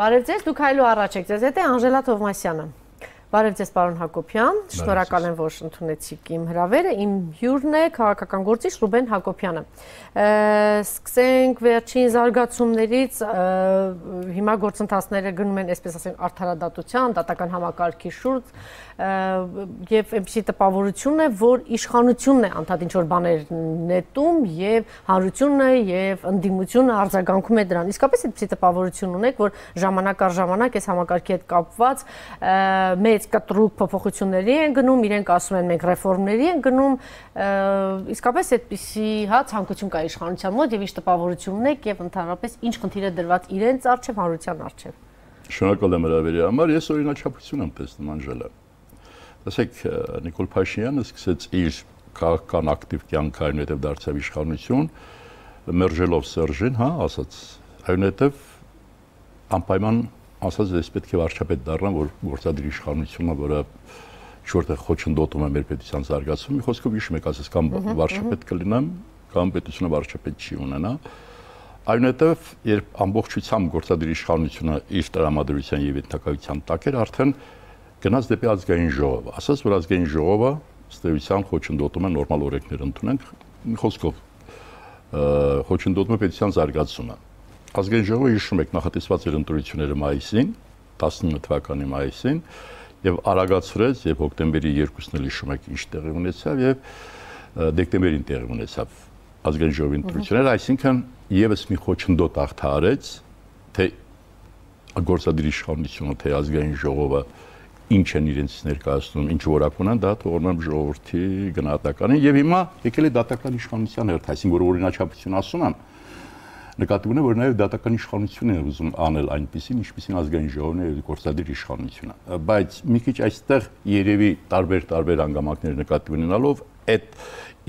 Բարև ձեզ, դուք Հայելու առաջ եք, ձեզ հետ է Անժելա Թովմասյանը։ Բարև ձեզ, պարոն Հակոբյան, շնորհակալ եմ, որ ընդունեցիք իմ հրավերը, իմ հյուրն է քաղաքական գործիչ Ռուբեն Հակոբյանը։ Սկսենք վերջին զարգացումներից, հիմա գործընթացները գնում են, այսպես ասենք, արդարադատության, դատական համակարգի շուրջ, եւ այնպիսի տպավորություն է, որ իշխանությունն է անդադ ինչ-որ բաներ նետում եւ հանրությունը եւ ընդդիմությունը արձագանքում է դրան։ Իսկապես այդպիսի տպավորություն ունեք, որ ժամանակ առ ժամանակ այս համակարգի հետ կապված մեծ կտրուկ փոփոխությունների են գնում, իրենք ասում են մենք ռեֆորմների են գնում, իսկապես այդպիսի ցանկություն կա իշխանության մոտ եւ ինչ տպավորություն ունեք եւ ընդհանրապես ինչ խնդիր է դրված իրենց առջեւ, հանրության առջեւ։ Շնորհակալ եմ հրավերի համար, ես օրինաչափություն եմ տեսնում Անժելա։ Տեսեք, Նիկոլ Փաշինյանը սկսեց իր քաղաքական ակտիվ կյանքը, այնուհետև դարձավ իշխանություն, մերժելով Սերժին, ասաց, այնուհետև անպայման ասաց, ես պետք է վարչապետ դառնամ, որ գործադիր իշխանությունը, որը ինչ-որտեղ խոչընդոտում է մեր պետության զարգացումը, մի խոսքով հիշում եք, ասաց, կամ վարչապետ կլինեմ, կամ պետությունը վարչապետ չի ունենա։ Այնուհետև, երբ ամբողջությամբ գործադիր իշխանությունը իր տրամադրության եւ ենթակայության տակ էր, արդեն գնաց դեպի ազգային ժողով, ասաց, որ ազգային ժողովը ըստ խոչընդոտում է նորմալ օրենքներ ընդունենք, մի խոսքով խոչընդոտում է պետության զարգացումը։ Ազգային ժողովը հիշում եք նախատեսված էր ընտրությունները մայիսին, 19 թվականի մայիսին, եւ արագացրեց, եւ հոկտեմբերի 2-ն էլ հիշում եք ինչ տեղի ունեցավ եւ դեկտեմբերին տեղի ունեցավ ազգային ժողովի ընտրությունները, այսինքն եւս մի խոչընդոտ աղթարեց, թե գործադիր իշխանությունը, թե ազգային ժողովը ինչ են իրենց ներկայացնում, ինչ որակ ունեն, դա թողնում եմ ժողովրդի գնահատականին եւ հիմա եկել է դատական իշխանության հերթ, այսինքն որ օրինաչափություն ասում եմ, նկատի ունեմ, որ նաեւ դատական իշխանությունն է ուզում անել այնպեսին, ինչպեսին ազգային ժողովն է գործադիր իշխանությունը, բայց մի քիչ այստեղ երևի տարբեր հանգամանքներ նկատի ունենալով այդ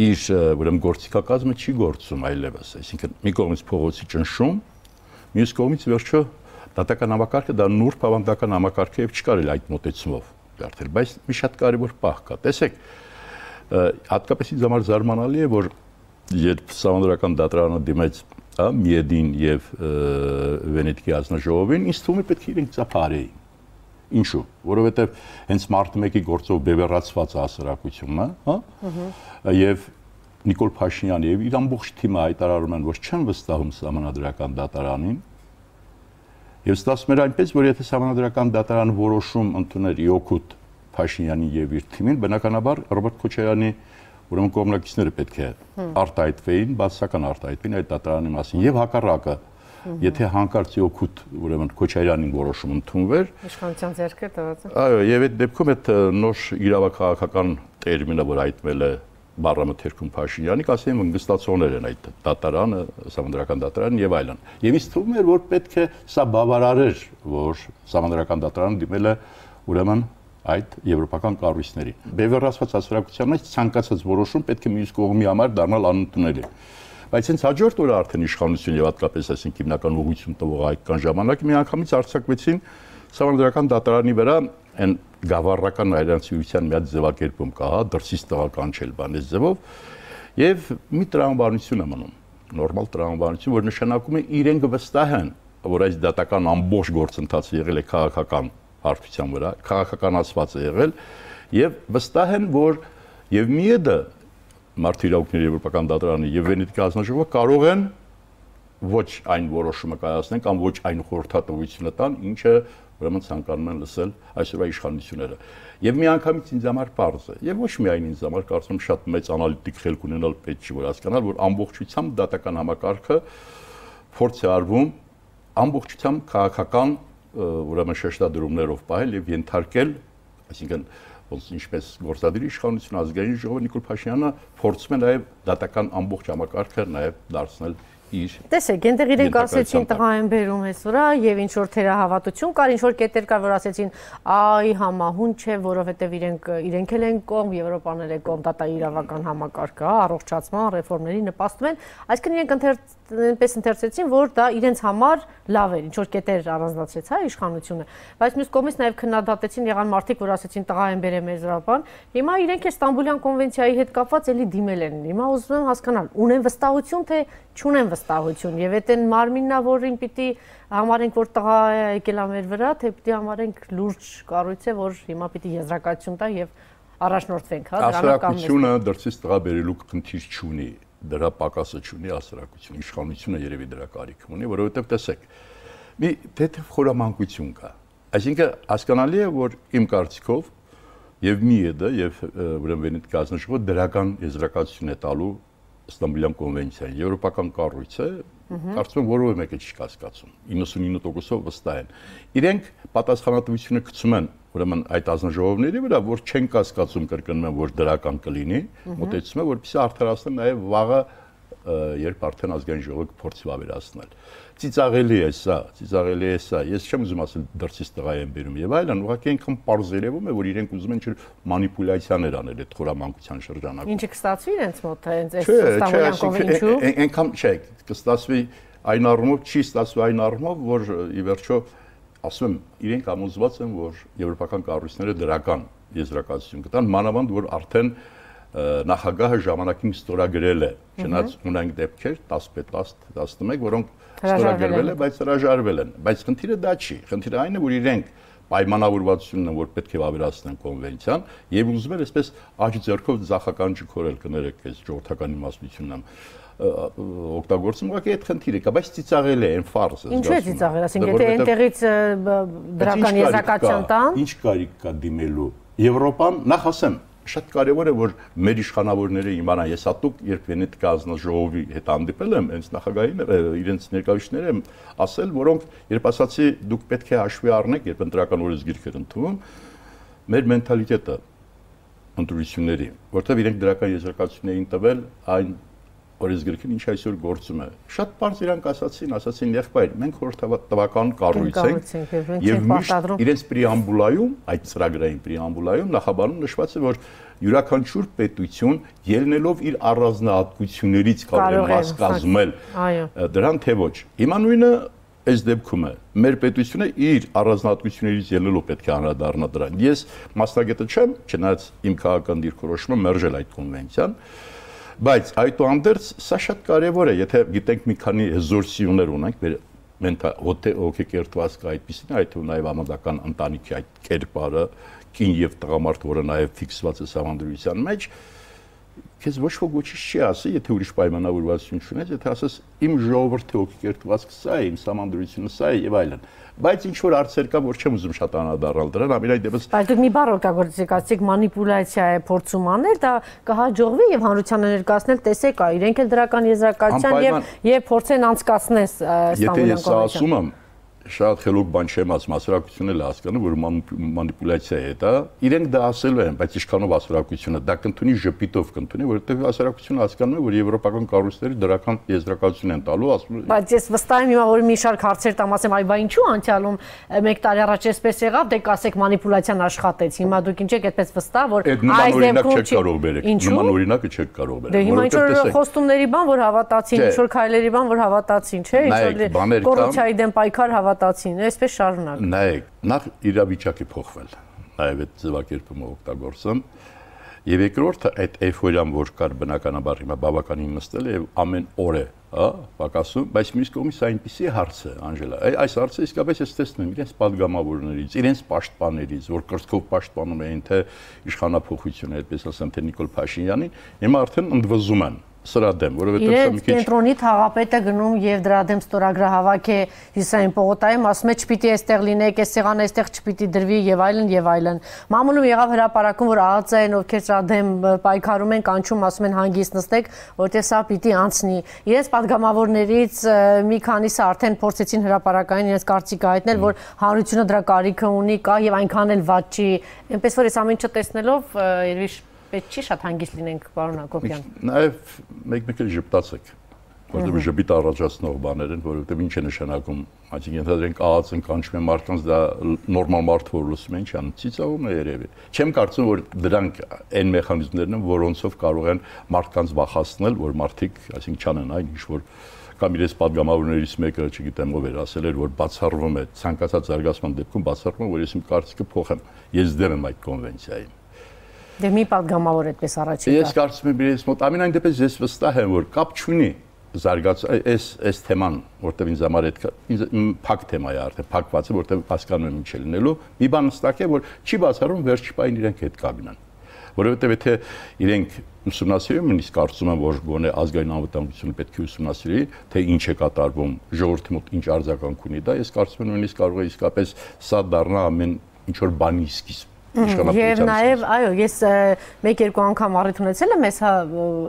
իր ուրեմն գործիքակազմը չի գործում այլևս, այսինքն մի կողմից փողոցի ճնշում, մյուս կողմից վերջը դատական համակարգը դա նուրբ ավանդական համակարգ է եւ չկարելի այդ մոտեցումով դարձնել, բայց մի շատ կարևոր պահ կա։ Տեսեք, հատկապես ինձ համար զարմանալի է, որ երբ Սահմանադրական դատարանը դիմեց Միեդին եւ Վենետիկի ազնաժողովին, ինձ թվում է պետք է իրենք ծափարեին։ Ինչու՞, որովհետեւ հենց մարտի 1-ի գործով բևեռացված է հասարակությունը, եւ Նիկոլ Փաշինյանը եւ իր ամբողջ թիմը հայտարարում են, որ չեն վստահում Սահմանադրական դատարանին։ Եվ ստացվում էր այնպես, որ եթե Սահմանադրական դատարանը որոշում ընդուներ իօքուտ Փաշինյանի եւ իր թիմին, բնականաբար Ռոբերտ Քոչարյանի ուրեմն կողմնակիցները պետք է արտահայտվեին, բացասական արտահայտվեին այդ դատարանի մասին եւ հակառակը, եթե հանկարծ իօքուտ ուրեմն Քոչարյանին որոշում ընդունվեր, իշխանության ձեռքը տված է։ Այո, եւ այդ դեպքում այդ նոր իրավաքաղաքական տերմինը, որ հայտնել է Բառամթերքում Փաշինյանի, ասեմ ընկստացողներ են այդ դատարանը, Սահմանադրական դատարանը եւ այլն։ Եվ ինձ թվում էր, որ պետք է սա բավարար էր, որ Սահմանադրական դատարանը դիմել է ուրեմն այդ եվրոպական կառույցներին։ Բևեռացված հասարակության մեջ ցանկացած որոշում պետք է մյուս կողմի համար դառնալ անընդունելի։ Բայց հենց հաջորդ օրը արդեն իշխանություն եւ հատկապես այսինքն հիմնական ուղղություն տվող հայկական ժամանակ միանգամից արձակվեցին Սահմանադրական դատարանի վրա այն գավառական հայրանցիության մի հատ ձևակերպում կա, դրսից տղականչել բանես ձևով եւ մի տրամաբանություն է մնում, նորմալ տրամաբանություն, որ նշանակում է իրենք վստահ են, որ այս դատական ամբողջ գործընթացը եղել է քաղաքական հարթության վրա, քաղաքականացված է եղել եւ վստահ են, որ եւ Միեդը Մարդու իրավունքների եվրոպական դատարանը եւ Վենետիկի ազնաժողովը կարող են ոչ այն որոշումը կայացնեն կամ ոչ այն խորհրդատվությունը տան, ինչը ուրեմն ցանկանում են լսել այսօրվա իշխանությունները։ Եվ միանգամից ինձ համար պարզ է, եւ ոչ միայն ինձ համար, կարծում եմ շատ մեծ անալիտիկ խելք ունենալ պետք չի, որ հասկանալ, որ ամբողջությամբ դատական համակարգը փորձ է արվում ամբողջությամբ քաղաքական ուրեմն շեշտադրումներով պահել եւ ենթարկել, այսինքն ոնց ինչպես գործադիր իշխանություն ազգային ժողովը Նիկոլ Փաշինյանը փորձում է նաեւ դատական ամբողջ համակարգը նաեւ դարձնել իր։ Տեսեք, այնտեղ իրենք ասեցին տղա են բերում էս վրա եւ ինչ որ թերահավատություն կար, ինչ որ կետեր կար, որ ասեցին այ համահուն չէ, որովհետեւ իրենք էլ են կողմ, Եվրոպաներ է կողմ, դատա իրավական համակարգը, առողջացման ռեֆորմների նպաստում են, այսինքն իրենք այնպես ընթերցեցին, որ դա իրենց համար լավ էր, ինչ որ կետեր առանձնացրեց, իշխանությունը, բայց մյուս կողմից նաեւ քննադատեցին, եղան մարդիկ, որ ասեցին տղա են բերեմ էս վրա, հիմա իրենք է Ստամբուլյան կոնվենցիայի հետ կապված էլի դիմել են, հիմա ուզում եմ հասկանալ, ունեն վստահություն, թե չունեն վստահություն եւ այդ այն մարմինն որին պիտի համարենք որ տղա է եկել ա մեր վրա, թե պիտի համարենք լուրջ կառույց է, որ հիմա պիտի եզրակացություն տա եւ առաջնորդվենք, հա, Հասարակությունը դրսից տղա բերելու խնդիր չունի, դրա պակասը չունի հասարակությունը, իշխանությունը երևի դրա կարիք ունի, որովհետեւ տեսեք, մի թեթև խորամանկություն կա։ Այսինքն հասկանալի է, որ իմ կարծիքով եւ մի է դա եւ ուրեմն Վենետիկ կազմակերպը դրական եզրակացություն է տալու Ստամբուլյան կոնվենցիան, եվրոպական կառույց է, կարծում եմ որևէ մեկը չի կասկածում, 99%-ով վստահ են։ Իրենք պատասխանատվությունը գցում են ուրեմն այդ ազնժողովների վրա, որ չեն կասկածում կրկնում են, որ դրական կլինի, մոտեցում է, որպեսզի արդարացնեն նաեւ վաղը երբ արդեն ազգային ժողովը կփորձի վավերացնել։ Ծիծաղելի է սա, ծիծաղելի է սա։ Ես չեմ ուզում ասել դրսից տղա են բերում եւ այլն, ուղղակի այնքան པարզ երևում է, որ իրենք ուզում են մանիպուլյացիաներ անել այդ խորամանկության շրջանակում։ Ինչը կստացվի իրենց մոտ հենց այս Ստամբուլյան կոնվենցիայով, ինչու։ Այնքան չէ, կստացվի այն առումով, չի ստացվի այն առումով, որ ի վերջո ասում եմ, իրենք ամոզված են, որ եվրոպական կառույցները դրական եզրակացություն կտան, մանավանդ որ արդեն նախագահը ժամանակին ստորագրել է, չնայած ունենք դեպքեր 10-11, որոնք ստորագրվել է, բայց հրաժարվել են, բայց խնդիրը դա չի, խնդիրը այն է, որ իրենք պայմանավորվածությունն են, որ պետք է վավերացնեն կոնվենցիան եւ ուզում են այսպես աջ ձեռքով ձախական չքորել, կներեք, այս ժողովրդական իմաստությունն եմ օգտագործում, ուղղակի այդ խնդիրը կա, բայց ծիծաղել է, այն ֆարս է։ Ինչու է ծիծաղել, ասենք, եթե այնտեղից դրական եզրակացություն տան, ինչ կարիք կա դիմելու։ Եվրոպան, նախ ասեմ, շատ կարևոր է, որ մեր իշխանավորները իմանան, ես հատուկ երբ Վենետիկ ազնաժողովի հետ հանդիպել եմ, հենց նախագահին իրենց ներկայացուցիչները եմ ասել, որոնք երբ ասացի դուք պետք է հաշվի առնեք, երբ ընտրական օրենսգիրք էր ընդունվում, մեր մենթալիտետը ընտրությունների, որտեղ իրենք դրական եզրակացություն էին տվել այն օրենսգիրքին, ինչ այսօր գործում է։ Շատ բարձ իրանք ասացին եղբայր, մենք խորհրդատվական կառույց ենք եւ միշտ իրենց պրեամբուլայում, այդ ծրագրային պրեամբուլայում նախաբանում նշված է, որ յուրաքանչյուր պետություն ելնելով իր առանձնահատկություններից կարող է մաս կազմել դրան թե ոչ։ Հիմա նույնը այս դեպքում է։ Մեր պետությունը իր առանձնահատկություններից ելնելով պետք է անդրադառնա դրան։ Ես մասնագետը չեմ, չնայած իմ քաղաքական դիրքորոշումը մերժել այդ կոնվենցիան, բայց այդուհանդերձ սա շատ կարևոր է, եթե գիտենք մի քանի հզոր սիուներ ունենք, հոգեկերտված կա այդպիսին, այդ նաև ամանդական ընտանիքի այդ կերպարը, կին եւ տղամարդ, որը նաև ֆիքսված է սահմանադրության մեջ, քեզ ոչ ոք ոչինչ չի ասի, եթե ուրիշ պայմանավորվածություն չունես, եթե ասես իմ ժողովրդի հոգեկերտվածքը սա է, իմ սահմանադրությունը սա է եւ այլն։ Բայց ինչ որ հարցեր կա, որ չեմ ուզում շատ անդրադառնալ դրան, ամենայն դեպս։ Բայց դուք մի բառ օգտագործեցիք, մանիպուլյացիա է փորձում անել, դա կհաջողվի եւ հանրությանը ներկայացնել, տեսեք, իրենք էլ դրական եզրակացության եւ փորձեն անցկացնել Ստամբուլյան կոնվենցիան։ Եթե ես ասում եմ, շատ խելոք բան չեմ ասում, հասարակությունը էլ հասկանում, որ մանիպուլյացիա է դա, իրենք դա ասելու են, բայց ինչքանով հասարակությունը դա կընդունի ժպիտով կընդունի, որովհետեւ հասարակությունը հասկանում է, որ եվրոպական կառույցները դրական եզրակացություն են տալու, ասում են։ Բայց ես վստահ եմ հիմա, որ մի շարք հարցեր տամ, ասեմ, այ բա ինչու անցյալում 1 տարի առաջ էսպես եղավ, դե կասեք մանիպուլյացիան աշխատեց։ Հիմա դուք ինչ եք այդպես վստահ, որ այս դեպքում չեք կարող բերեք։ Նման օրինակը չեք կարող բերել։ Դե հիմա ինչ որ խոստումների բան, որ հավատացին, ինչ որ քայլերի բան, որ հավատացին, չէ՞, ինչ որ կոռուպցիայի դեմ պայքար հավատացին, այսպես շարունակ։ Նայեք, նախ իրավիճակի փոխվել, նաև այդ ձևակերպումը օգտագործում, եւ երկրորդը այդ էйֆորիան, որ կար բնականաբար հիմա բավականին նստել է եւ ամեն օր է, հա, պակասում, բայց մյուս կողմից այնպեսի հարց է, Անժելա, այս հարցը իսկապես ես տեսնում եմ իրենց падգամավորներից, իրենց պաշտպաններից, որ կրծքով պաշտպանում էին թե իշխանափոխությունը, այդպես ասեմ, թե Նիկոլ Փաշինյանին, հիմա արդեն ընդվզում են սրա դեմ, որովհետեւ սա մի քիչ Կենտրոնի թաղապետը գնում եւ դրա դեմ ստորագրահավաք է Հյուսային պողոտայում, ասում է չպիտի այստեղ լինեք, այս սեղանը այստեղ չպիտի դրվի եւ այլն եւ այլն։ Մամուլում եղավ հրապարակում, որ ԱԱԾ են, ովքեր սրա դեմ պայքարում են, կանչում, ասում են հանգիստ նստեք, որտեղ սա պիտի անցնի։ Իրենց падգամավորներից մի քանիսը արդեն փորձեցին հրապարակային իրենց կարծիքը հայտնել, որ հանրությունը դրա կարիքը ունի, կա եւ այնքան էլ վատ չի։ Այնպես որ այս ամեն ինչը տեսնելով երևի պետք չի շատ հանգիստ լինենք, պարոն Հակոբյան։ Նաև մեկ-մեկ էլ ժպտացեք, որովհետև ժպիտ առաջացնող բաներ են, որովհետև ինչ է նշանակում, այսինքն ենթադրենք ԱԱԾ-ն կանչում է մարդկանց, դա նորմալ մարդ որ լսում է, ինչ անում, ծիծաղում է երևի։ Չեմ կարծում, որ դրանք այն մեխանիզմներն են, որոնցով կարող են մարդկանց վախացնել, որ մարդիկ, այսինքն չանեն այն ինչ որ կամ իրենց падգամավորներից մեկը, չգիտեմ ով էր, ասել էր, որ բացառվում է ցանկացած զարգացման դեպքում բացառվում է, որ ես իմ կարծիքը փոխեմ, ես դեմ եմ այդ կոնվենցիային։ Դե մի падգամավոր այդպես առաջ եկա։ Ես կարծում եմ իրենց մոտ ամենայն դեպս ես վստահ եմ, որ կապ չունի զարգաց այս թեման, որտեղ ինձ համար այդ փակ թեմա է արդեն, փակված է, որտեղ հասկանում եմ ինչ է լինելու, մի բան հստակ է, որ չի բացառում վերջի պահին իրենք հետ կանգնան։ Որովհետև եթե իրենք ուսումնասիրում, նույնիսկ կարծում եմ, որ գոնե ազգային անվտանգությունը պետք է ուսումնասիրի, թե ինչ է կատարվում, ժողովրդի մոտ ինչ արձագանք ունի դա, ես կարծում եմ նույնիսկ կարող է իսկապես սա դառնա ամեն ինչ որ բանի սկիզբ։ Եվ նաև, այո, ես մեկ-երկու անգամ առիթ ունեցել եմ ես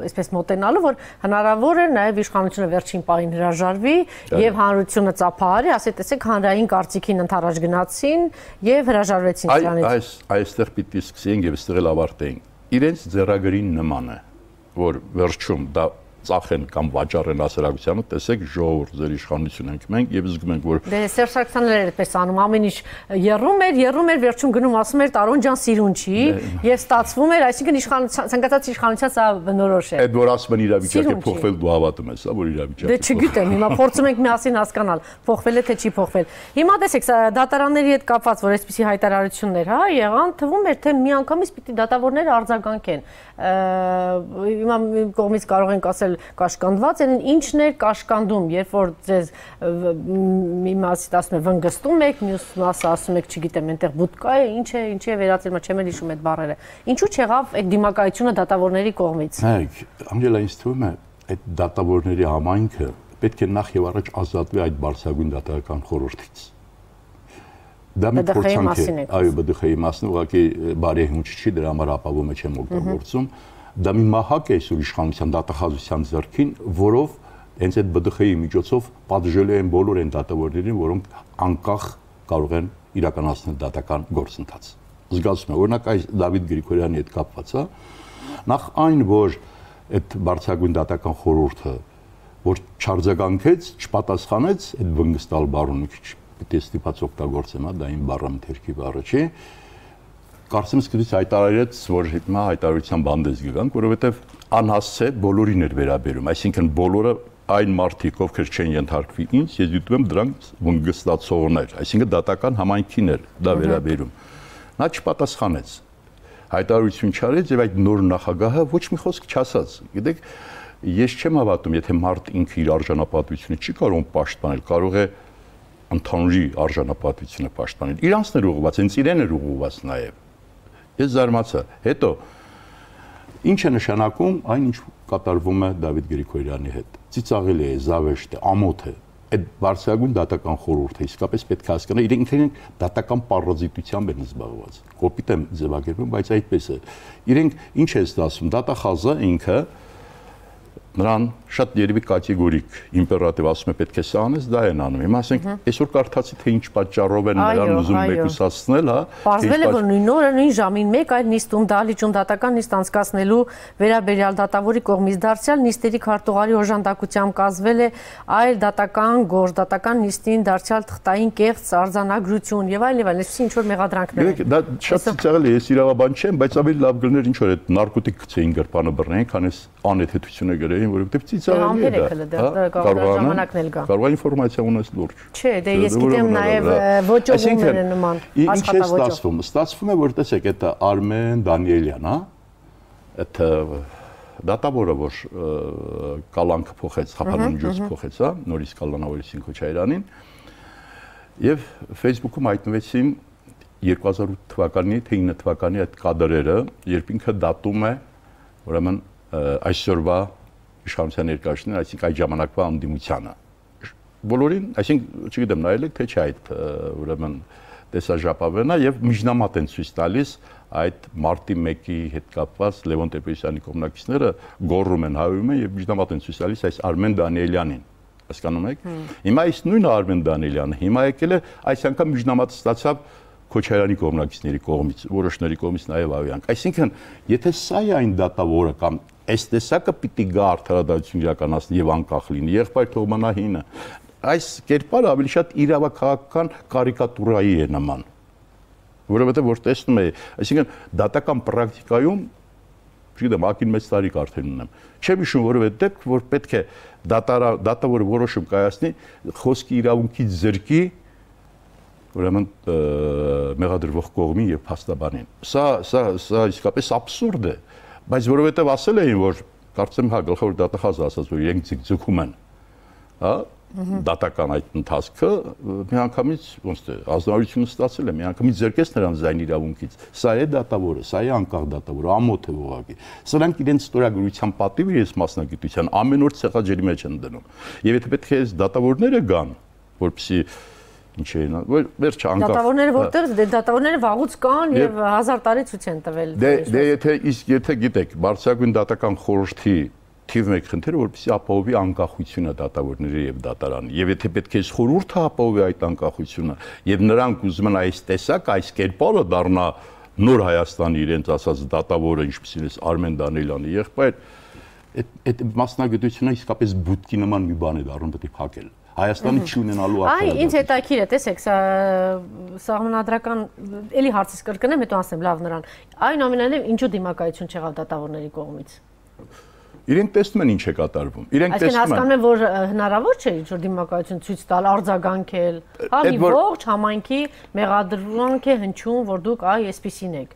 այսպես մոտենալու, որ հնարավոր է նաև իշխանությունը վերջին պահին հրաժարվի եւ հանրությունը ծափահարի, ասի տեսեք հանրային կարծիքին ընդառաջ գնացին եւ հրաժարվեցին դրանից։ Այստեղ պիտի սկսենք եւ այստեղ էլ ավարտենք։ Իրենց ձեռագրին նման է, որ վերջում դա ծախեն կամ վաճառեն հասարակությանը, տեսեք ժողովուրդ ձեր իշխանություն ենք մենք եւ զգում ենք որ Դե Սերժ Սարգսյանն էր այդպես անում, ամեն ինչ եռում էր, վերջում գնում ասում էր Տարոն ջան սիրուն չի եւ ստացվում էր, այսինքն ցանկացած իշխանության սա բնորոշ է։ Այդ որ ասում են իրավիճակը փոխվել դու հավատում ես, որ իրավիճակը։ Դե չգիտեմ, հիմա փորձում ենք միասին հասկանալ, փոխվել է թե չի փոխվել։ Հիմա տեսեք, դատարանների հետ կապված որ այսպիսի հայտարարություններ, հա, եղան, թվում էր թե միանգամից պիտի դատավորները արձագանքեն։ Հիմա կողմից կարող ենք ասել կաշկանդված են, ինչն էր կաշկանդում, երբ որ ձեզ մի մասից ասում է վնգստում եք, մյուս մասը ասում եք, չգիտեմ, այնտեղ բուտկա է, ինչ է վերածել, չեմ էլ հիշում այդ բառերը։ Ինչու չեղավ այդ դիմակայությունը դատավորների կողմից։ Հայք, Անգելա, ինձ թվում է, այդ դատավորների համայնքը պետք է նախ եւ առաջ ազատվի այդ բարձրագույն դատական խորհրդից։ Դա մի փորձանք է, այո, ԲԴԽ-ի մասն ուղղակի բարի հունչ չի, դրա համար ապահովում չեմ օգտագործում։ Դա մի մահակ է այսօր իշխանության դատախազության ձեռքին, որով հենց այդ ԲԴԽ-ի միջոցով պատժելու են բոլոր այն դատավորներին, որոնք անկախ կարող են իրականացնել դատական գործընթաց։ Զգացում եմ, օրինակ այս Դավիթ Գրիգորյանի հետ կապված է, նախ այն, որ այդ բարձրագույն դատական խորհուրդը, որ չարձագանքեց, չպատասխանեց այդ վնգստալ բառը քիչ պիտի ստիպած օգտագործեմ, դա իմ բառամթերքի բառը չի։ Կարծեմ սկզբից հայտարարեց, որ հիմա հայտարարության բանդես գանք, որովհետև անհասցե բոլորին էր վերաբերում, այսինքն բոլորը այն մարդիկ, ովքեր չեն ենթարկվի ինձ, ես դիտում եմ դրանք վնգստացողներ, այսինքն դատական համայնքին էր դա վերաբերում։ Նա չպատասխանեց, հայտարարություն չարեց եւ այդ նոր նախագահը ոչ մի խոսք չասաց։ Գիտեք, ես չեմ հավատում, եթե մարդ ինքը իր արժանապատվությունը չի կարող պաշտպանել, կարող է ընդհանուր արժանապատվությունը պաշտպանել։ Իրանցն էր ուղղված, հենց իրեն էր ուղղված նաեւ։ Ես զարմացա։ Հետո ինչ է նշանակում այն, ինչ կատարվում է Դավիթ Գրիգորյանի հետ։ Ծիծաղելի է, զավեշտ է, ամոթ է։ Այդ բարձրագույն դատական խորհուրդը իսկապես պետք է հասկանա, իրենք դատական պարազիտությամբ են զբաղված։ Կոպիտ եմ ձևակերպում, բայց այդպես է։ Իրենք ինչ է ստացվում, դատախազը ինքը նրան շատ երևի կատեգորիկ իմպերատիվ ասում է պետք է սա անես, դա են անում։ Հիմա ասենք այսօր կարդացի թե ինչ պատճառով են նրան ուզում մեկուսացնել, հա։ Պարզվել է, որ նույն օրը, նույն ժամին մեկ այլ նիստում դահլիճում դատական նիստ անցկացնելու վերաբերյալ դատավորի կողմից դարձյալ նիստերի քարտուղարի օժանդակությամբ կազմվել է այլ դատական գործ, դատական նիստին դարձյալ թղթային կեղծ արձանագրություն եւ այլն, այսպես ինչ որ մեղադրանքներ են։ Դա շատ ծիծաղելի է, ես իրավաբան չեմ, բայց ավելի լավ գներ ինչ որ այդ նարկոտիկ գցեին գրպանը բռնեին, քան այս անեթեթությունը գրեին, որովհետեւ ծիծաղելի է դա։ Կարող է ինֆորմացիա ունես լուրջ։ Չէ, դե ես գիտեմ նաև ոճովումները նման աշխատավոճով։ Ինչ է ստացվում է, որ տեսեք, այդ Արմեն Դանիելյան, հա, այդ դատավորը, որ կալանքը փոխեց, խափանոջոց փոխեց, հա, նորից կալանավորեցին Քոչարյանին, եւ Facebook-ում հայտնվեցին 2008 թվականի, թե 9 թվականի այդ կադրերը, երբ ինքը դատում է, ուրեմն այսօրվա իշխանության ներկայացուցիչներին, այսինքն այդ ժամանակվա անդիմությանը։ Բոլորին, այսինքն, չգիտեմ, նայել եք թե չէ այդ ուրեմն տեսաժապավենը եւ միջնամատ են ցույց տալիս այդ մարտի 1-ի հետ կապված Լևոն Տեր-Պետրոսյանի կողմնակիցները գոռում են, հայում են եւ միջնամատ են ցույց տալիս այս Արմեն Դանիելյանին։ Հասկանում եք։ Հիմա այս նույն Արմեն Դանիելյանը հիմա եկել է այս անգամ միջնամատ ստացավ Քոչարյանի կողմնակիցների կողմից, որոշների կողմից նաև ավյանք։ Այսինքն, եթե սա է այն դատավորը կամ այս տեսակը պիտի գա արդարադատություն իրականացնի եւ անկախ լինի, եղբայր թողմանահինը, այս կերպարը ավելի շատ իրավաքաղաքական կարիկատուրայի է նման, որովհետեւ որ տեսնում է, այսինքն դատական պրակտիկայում, չգիտեմ, ակին մեծ տարիք արդեն ունեմ, չեմ հիշում որևէ դեպք, որ պետք է դատավորը որոշում կայացնի խոսքի իրավունքից զրկի ուրեմն մեղադրվող կողմին եւ փաստաբանին։ Սա իսկապես աբսուրդ է, բայց որովհետեւ ասել էին, որ կարծեմ հա գլխավոր դատախազը ասաց, որ իրենք ձգձգում են, հա, դատական այդ ընթացքը միանգամից ոնց է ազնվորությունը ստացել է, միանգամից զրկեց նրանց ձայն իրավունքից։ Սա է դատավորը, սա է անկախ դատավորը, ամոթ է ուղղակի։ Սրանք իրենց ստորագրության պատիվը ես մասնագիտության ամեն օր ցեղաջերի մեջ են դնում։ Եվ եթե պետք է այս դատավորները գան, որպեսզի ինչ էին, վերջ անկախ դատավորները որտեղ դատավորները վաղուց կան եւ 1000 տարի ցույց են տվել։ Դե եթե գիտեք, բարձրագույն դատական խորհրդի թիվ 1 խնդիրը, որպեսզի ապահովի անկախությունը դատավորների եւ դատարանի։ Եվ եթե պետք է խորհուրդը ապահովի այդ անկախությունը եւ նրանք ուզում են այս տեսակ, այս կերպարը դառնա նոր Հայաստանի իրենց ասած դատավորը, ինչպեսին է Արմեն Դանիելյանի եղբայր, այդ մասնագիտությունը իսկապես բուտկի նման մի բան է դառնում, պետք է փակել։ Հայաստանը չի ունենալու Այ ինձ հետաքրքիր է, տեսեք, սա սահմանադրական էլի հարցից կրկնեմ, հետո ասեմ լավ նրան։ Այնուամենայնիվ ինչու դիմակայություն չեղավ դատավորների կողմից։ Իրենք տեսնում են ինչ է կատարվում։ Իրենք տեսնում են։ Այսինքն հասկանում են, որ հնարավոր չէ ինչ-որ դիմակայություն ցույց տալ, արձագանքել։ Հա մի ողջ համայնքի մեղադրվանք է հնչում, որ դուք այ այսպեսին եք։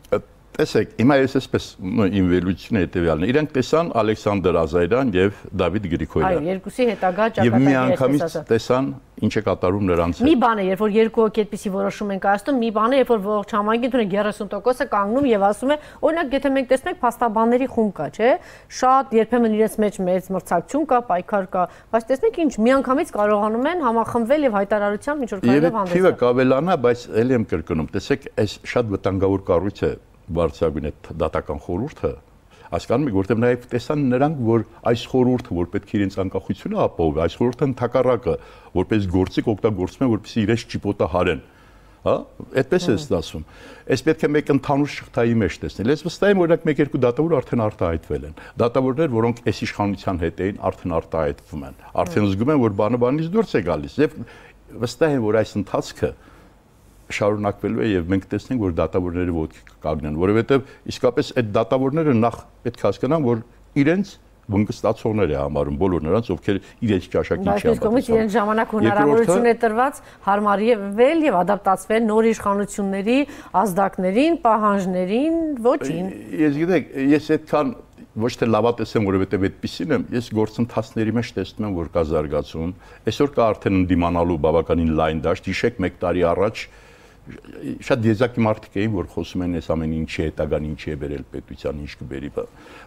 Տեսեք, հիմա ես այսպես իմ վերլուծությունը հետևյալն է։ Իրենք տեսան Ալեքսանդր Ազարյան եւ Դավիթ Գրիգորյան։ Այո, երկուսի հետագա ճակատագրի եւ միանգամից տեսան ինչ է կատարում նրանց հետ։ Մի բան է, երբ որ երկու հոգի այդպեսի որոշում են կայացնում, մի բան է, երբ որ ողջ համայնքի ընդունեք 30%-ը կանգնում եւ ասում է, օրինակ, եթե մենք տեսնենք փաստաբանների խումբ կա, չէ՞, շատ երբեմն իրենց մեջ մեծ մրցակցություն կա, պայքար կա, բայց տեսնեք ինչ միանգամից կարողանում են համախմբվել եւ հայտարարությամբ ինչ որ կարելի հանդես։ Եվ թիվը կավելանա, բայց ելի եմ կրկնում, տեսեք, այս շատ վտանգավոր կառույց է բարձրագույն դատական խորհուրդը, հասկանում եք, որտեղ նաև տեսան նրանք, որ այս խորհուրդը, որ պետք է իրենց անկախությունը ապահովի, այս խորհուրդը ընդհակառակը, որպես գործիք օգտագործում են, որպեսզի իրենց ճիպոտը հարեն, հա, այդպես է ստացվում։ Այս պետք է մեկ ընդհանուր շղթայի մեջ տեսնել։ Ես վստահ եմ, օրինակ 1-2 դատավոր արդեն արտահայտվել են։ Դատավորներ, որոնք այս իշխանության հետ էին, արդեն արտահայտվում են։ Արդեն զգում են, որ բանը բանից դուրս է գալիս։ Եվ վստահ եմ, որ այս ընթացքը շարունակվելու է եւ մենք տեսնենք, որ դատավորները ոտքի կկանգնեն, որովհետեւ իսկապես այդ դատավորները նախ պետք է հասկանան, որ իրենց վնգստացողներ է համարում բոլոր նրանց, ովքեր իրենց ճաշակին չեն պատասխանում։ Բայց իրենց ժամանակ հնարավորություն է տրված հարմարվել եւ ադապտացվել նոր իշխանությունների ազդակներին, պահանջներին, ոչին։ Ես գիտեք, ես այդքան ոչ թե լավատես եմ, որովհետեւ այդպեսին եմ, ես գործընթացների մեջ տեսնում եմ, որ կա զարգացում։ Այսօր կա արդեն ընդդիմանալու բավականին լայն դաշտ, հիշեք 1 տարի առաջ շատ եզակի մարդիկ էին, որ խոսում են այս ամեն ինչի հետագան ինչի է բերել պետության, ինչ կբերի,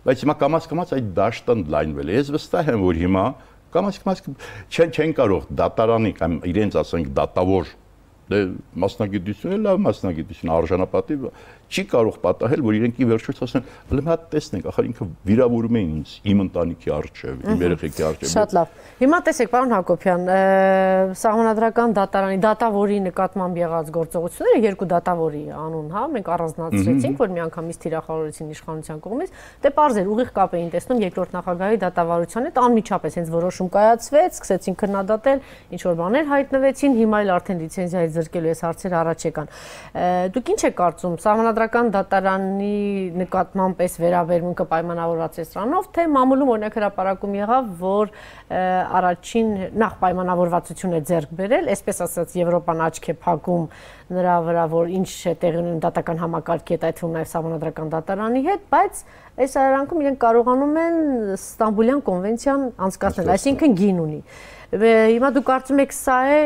բայց հիմա կամաց այդ դաշտը ընդլայնվել է։ Ես վստահ եմ, որ հիմա կամաց չեն կարող դատարանի կամ իրենց ասենք դատավոր մասնագիտությունը լավ մասնագիտություն արժանապատիվ չի կարող պատահել, որ իրենք ի վերջո ասեն, «Հələ մի հատ տեսնենք, ախր ինքը վիրավորում է ինձ, իմ ընտանիքի առջև, իմ երեխեքի առջև»։ Շատ լավ։ Հիմա տեսեք, պարոն Հակոբյան, սահմանադրական դատարանի դատավորի նկատմամբ եղած գործողությունները երկու դատավորի անուն, հա, մենք առանձնացրեցինք, որ միանգամից թիրախավորեցին իշխանության կողմից, դե պարզ էր, ուղիղ կապ էին տեսնում երկրորդ նախագահի դատավարության հետ, անմիջապես հենց որոշում կայացվեց, սկսեցին քննադատել, ինչ որ բաներ հայտնվեցին, հիմա էլ արդեն լիցենզիայի զրկելու այս հարցերը առաջ եկան։ Դուք ինչ եք կարծում, սահմանադրական դատարանի նկատմամբ այս վերաբերմունքը պայմանավորված է սրանով, թե մամուլում օրինակ հրապարակում եղավ, որ առաջին նախ պայմանավորվածություն է ձեռք բերել, այսպես ասած Եվրոպան աչք է փակում նրա վրա, որ ինչ է տեղի ունենում դատական համակարգի հետ, այդ թվում նաև սահմանադրական դատարանի հետ, բայց այս այրանքում իրենք կարողանում են Ստամբուլյան կոնվենցիան անցկացնել, այսինքն գին ունի։ Հիմա դուք կարծում եք սա է,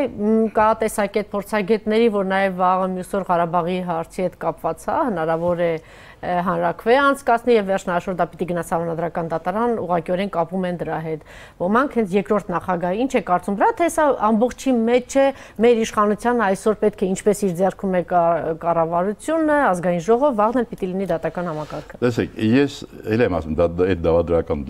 կա տեսակետ փորձագետների, որ նաև վաղը մյուս օր Ղարաբաղի հարցի հետ կապված, հա, հնարավոր է հանրաքվե անցկացնի եւ վերջնաշոր դա պիտի գնա սահմանադրական դատարան, ուղղակիորեն կապում են դրա հետ։ Ոմանք հենց երկրորդ նախագահի ինչ է կարծում դրա, թե սա ամբողջի մեջ է մեր իշխանությանը այսօր պետք է ինչպես իր ձեռքում է կառավարությունը, ազգային ժողով, վաղն էլ պիտի լինի դատական համակարգը։ Տեսեք, ես ել եմ ասում, այդ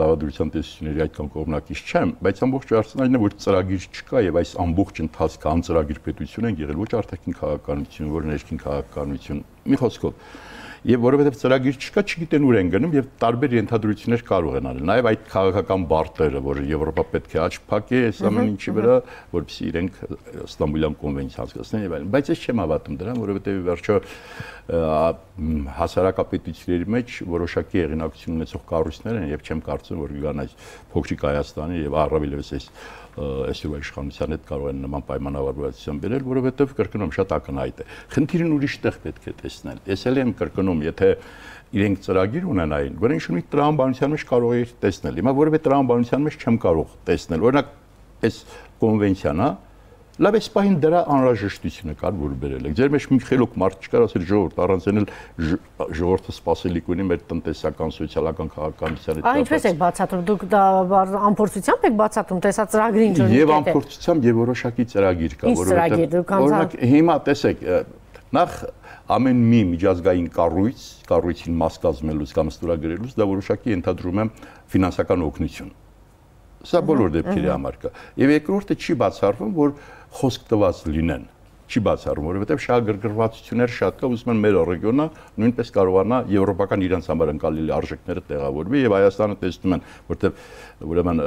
դավադրության տեսությունների այդքան կողմնակից չեմ, բայց ամբողջ հարցն այն է, որ ծրագիր չկա եւ այս ամբողջ ընթացքը անծրագիր պետություն են եղել, ոչ արտաքին քաղաքականություն, ոչ ներքին քաղաքականություն։ Մի խոսքով Եվ որովհետև ծրագիր չկա, չգիտեն ուր են գնում եւ տարբեր ենթադրություններ կարող են անել։ Նաեւ այդ քաղաքական բարտերը, որ Եվրոպա պետք է աչք փակի այս ամեն ինչի վրա, որպեսզի իրենք Ստամբուլյան կոնվենցիա անցկացնեն եւ այլն։ Բայց ես չեմ հավատում դրան, որովհետև վերջո հասարակապետությունների մեջ որոշակի հեղինակություն ունեցող կառույցներ են եւ չեմ կարծում, որ գան այս փոքրիկ Հայաստանի եւ առավելևս այս այսօրվա իշխանության հետ կարող են նման պայմանավորվածություն բերել, որովհետև կրկնում շատ ակնհայտ է։ Խնդիրն ուրիշ տեղ պետք է տեսնել։ Ես էլ եմ կրկնում, եթե իրենք ծրագիր ունենային, որ ինչ-որ մի տրամաբանության մեջ կարող էի տեսնել։ Հիմա որևէ տրամաբանության մեջ չեմ կարող տեսնել։ Օրինակ, այս կոնվենցիան, հա, լավ էս պահին դրա անհրաժեշտությունը կար, որ բերել եք։ Ձեր մեջ մի խելոք մարդ չկար, ասել ժողովուրդ, առանց էլ ժողովուրդը սպասելիք ունի մեր տնտեսական, սոցիալական քաղաքականության հետ։ Ինչպես եք բացատրում, դուք դա ամփոփությամբ եք բացատրում, տեսա ծրագրի ինչ որ եւ ամփոփությամբ եւ որոշակի ծրագիր կա, որովհետեւ օրինակ հիմա տեսեք, նախ ամեն մի միջազգային կառույցին մաս կազմելուց կամ ստորագրելուց դա որոշակի ենթադրում է ֆինանսական օգնություն։ Սա բոլոր դեպքերի համար կա։ Եվ երկրորդը չի բացառվում, որ խոսք տված լինեն։ Չի բացառվում, որովհետև շահագրգռվածություններ շատ կա, ուզում են մեր ռեգիոնը նույնպես կարողանա եվրոպական իրենց համար ընկալելի արժեքները տեղավորվի եւ Հայաստանը տեսնում են, որտեղ ուրեմն